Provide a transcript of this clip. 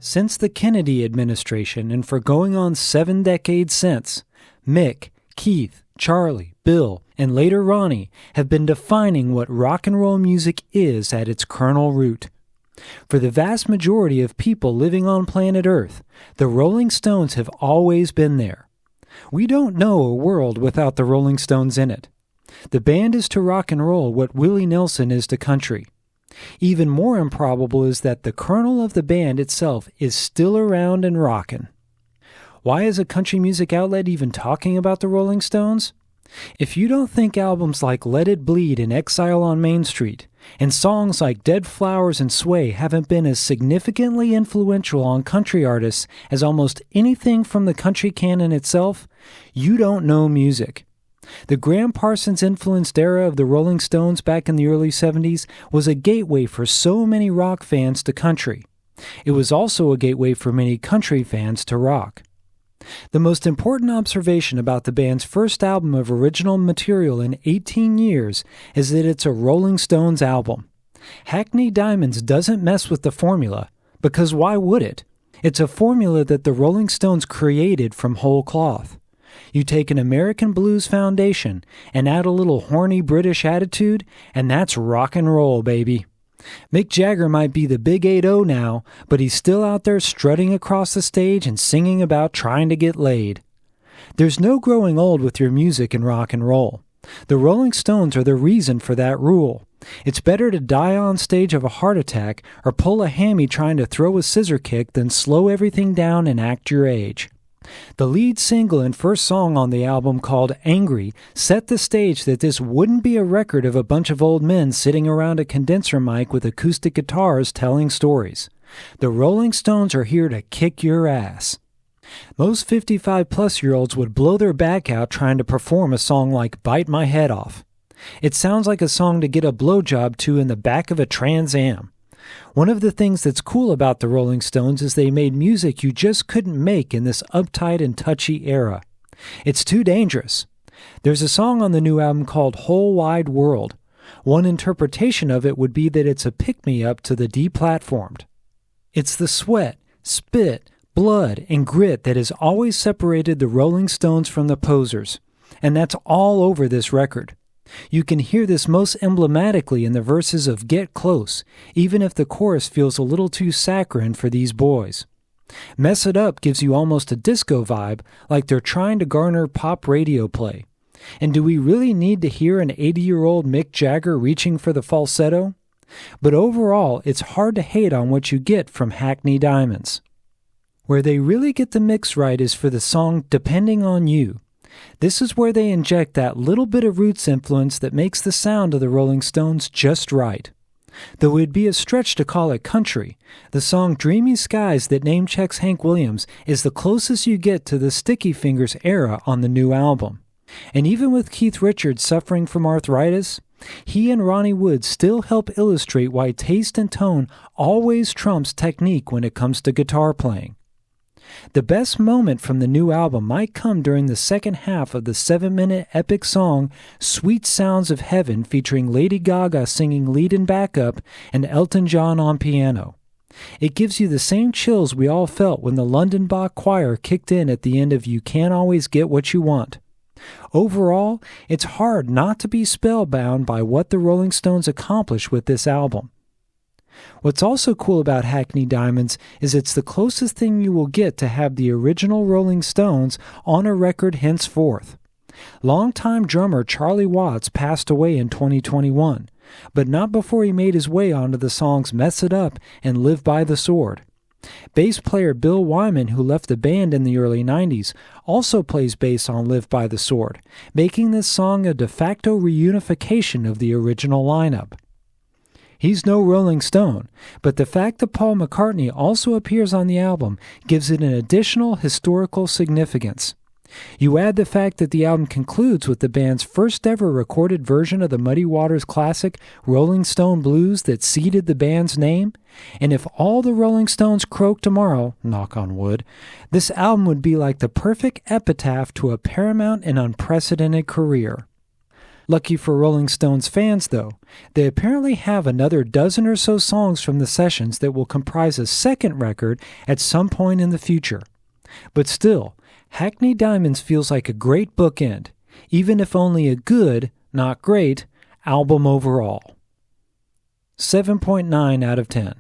Since the Kennedy administration and for going on 7 decades since, Mick, Keith, Charlie, Bill, and later Ronnie have been defining what rock and roll music is at its kernel root. For the vast majority of people living on planet Earth, the Rolling Stones have always been there. We don't know a world without the Rolling Stones in it. The band is to rock and roll what Willie Nelson is to country. Even more improbable is that the kernel of the band itself is still around and rockin'. Why is a country music outlet even talking about the Rolling Stones? If you don't think albums like Let It Bleed and Exile on Main Street, and songs like Dead Flowers and Sway haven't been as significantly influential on country artists as almost anything from the country canon itself, you don't know music. The Graham Parsons-influenced era of the Rolling Stones back in the early 70s was a gateway for so many rock fans to country. It was also a gateway for many country fans to rock. The most important observation about the band's first album of original material in 18 years is that it's a Rolling Stones album. Hackney Diamonds doesn't mess with the formula, because why would it? It's a formula that the Rolling Stones created from whole cloth. You take an American blues foundation and add a little horny British attitude, and that's rock and roll, baby. Mick Jagger might be the big 8-0 now, but he's still out there strutting across the stage and singing about trying to get laid. There's no growing old with your music in rock and roll. The Rolling Stones are the reason for that rule. It's better to die on stage of a heart attack or pull a hammy trying to throw a scissor kick than slow everything down and act your age. The lead single and first song on the album, called Angry, set the stage that this wouldn't be a record of a bunch of old men sitting around a condenser mic with acoustic guitars telling stories. The Rolling Stones are here to kick your ass. Most 55-plus-year-olds would blow their back out trying to perform a song like Bite My Head Off. It sounds like a song to get a blowjob to in the back of a Trans Am. One of the things that's cool about the Rolling Stones is they made music you just couldn't make in this uptight and touchy era. It's too dangerous. There's a song on the new album called Whole Wide World. One interpretation of it would be that it's a pick-me-up to the deplatformed. It's the sweat, spit, blood, and grit that has always separated the Rolling Stones from the posers, and that's all over this record. You can hear this most emblematically in the verses of Get Close, even if the chorus feels a little too saccharine for these boys. Mess It Up gives you almost a disco vibe, like they're trying to garner pop radio play. And do we really need to hear an 80-year-old Mick Jagger reaching for the falsetto? But overall, it's hard to hate on what you get from Hackney Diamonds. Where they really get the mix right is for the song Depending on You. This is where they inject that little bit of roots influence that makes the sound of the Rolling Stones just right. Though it'd be a stretch to call it country, the song Dreamy Skies that name-checks Hank Williams is the closest you get to the Sticky Fingers era on the new album. And even with Keith Richards suffering from arthritis, he and Ronnie Wood still help illustrate why taste and tone always trumps technique when it comes to guitar playing. The best moment from the new album might come during the second half of the 7-minute epic song Sweet Sounds of Heaven, featuring Lady Gaga singing lead and backup and Elton John on piano. It gives you the same chills we all felt when the London Bach Choir kicked in at the end of You Can't Always Get What You Want. Overall, it's hard not to be spellbound by what the Rolling Stones accomplished with this album. What's also cool about Hackney Diamonds is it's the closest thing you will get to have the original Rolling Stones on a record henceforth. Longtime drummer Charlie Watts passed away in 2021, but not before he made his way onto the songs Mess It Up and Live by the Sword. Bass player Bill Wyman, who left the band in the early 90s, also plays bass on Live by the Sword, making this song a de facto reunification of the original lineup. He's no Rolling Stone, but the fact that Paul McCartney also appears on the album gives it an additional historical significance. You add the fact that the album concludes with the band's first ever recorded version of the Muddy Waters classic Rolling Stone Blues that seeded the band's name, and if all the Rolling Stones croak tomorrow, knock on wood, this album would be like the perfect epitaph to a paramount and unprecedented career. Lucky for Rolling Stones fans, though, they apparently have another dozen or so songs from the sessions that will comprise a second record at some point in the future. But still, Hackney Diamonds feels like a great bookend, even if only a good, not great, album overall. 7.9 out of 10.